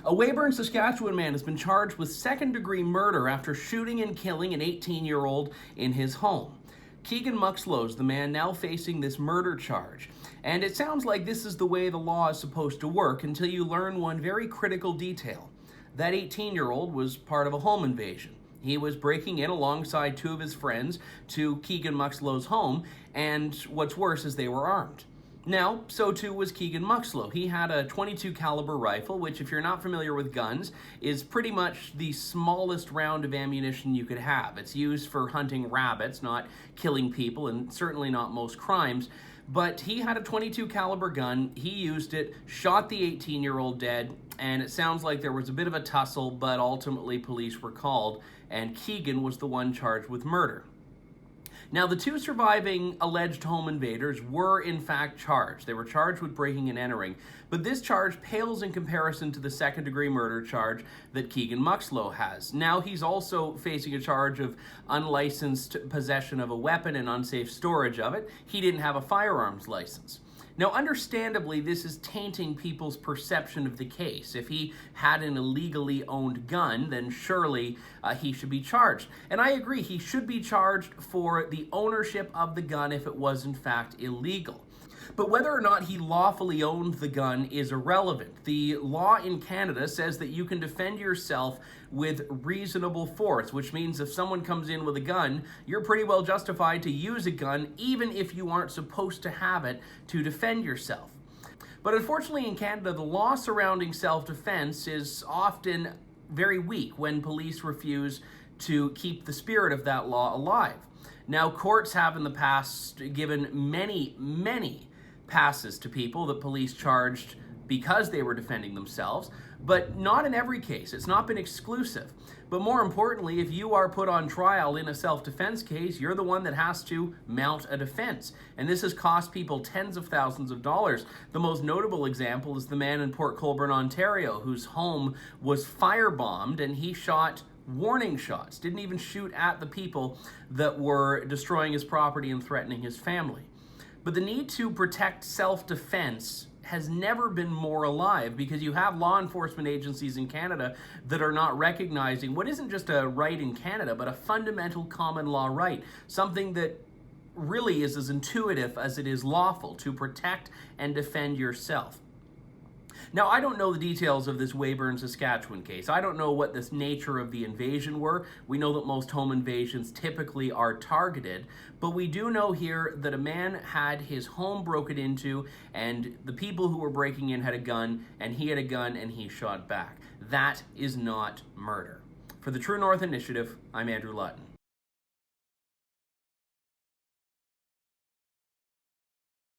A Weyburn, Saskatchewan man has been charged with second-degree murder after shooting and killing an 18-year-old in his home. Keegan Muxlow is the man now facing this murder charge. And it sounds like this is the way the law is supposed to work until you learn one very critical detail. That 18-year-old was part of a home invasion. He was breaking in alongside two of his friends to Keegan Muxlow's home, and what's worse is they were armed. Now, so too was Keegan Muxlow. He had a .22 caliber rifle, which, if you're not familiar with guns, is pretty much the smallest round of ammunition you could have. It's used for hunting rabbits, not killing people, and certainly not most crimes. But he had a .22 caliber gun, he used it, shot the 18-year-old dead, and it sounds like there was a bit of a tussle, but ultimately police were called, and Keegan was the one charged with murder. Now, the two surviving alleged home invaders were in fact charged. They were charged with breaking and entering, but this charge pales in comparison to the second-degree murder charge that Keegan Muxlow has. Now he's also facing a charge of unlicensed possession of a weapon and unsafe storage of it. He didn't have a firearms license. Now, understandably, this is tainting people's perception of the case. If he had an illegally owned gun, then surely he should be charged. And I agree, he should be charged for the ownership of the gun if it was in fact illegal. But whether or not he lawfully owned the gun is irrelevant. The law in Canada says that you can defend yourself with reasonable force, which means if someone comes in with a gun, you're pretty well justified to use a gun, even if you aren't supposed to have it to defend yourself. But unfortunately in Canada, the law surrounding self-defense is often very weak when police refuse to keep the spirit of that law alive. Now, courts have in the past given many passes to people that police charged because they were defending themselves, but not in every case. It's not been exclusive. But more importantly, if you are put on trial in a self-defense case, you're the one that has to mount a defense. And this has cost people tens of thousands of dollars. The most notable example is the man in Port Colborne, Ontario, whose home was firebombed and he shot warning shots, didn't even shoot at the people that were destroying his property and threatening his family. But the need to protect self-defense has never been more alive because you have law enforcement agencies in Canada that are not recognizing what isn't just a right in Canada, but a fundamental common law right, something that really is as intuitive as it is lawful to protect and defend yourself. Now, I don't know the details of this Weyburn, Saskatchewan case. I don't know what the nature of the invasion were. We know that most home invasions typically are targeted, but we do know here that a man had his home broken into and the people who were breaking in had a gun, and he had a gun and he shot back. That is not murder. For the True North Initiative, I'm Andrew Lawton.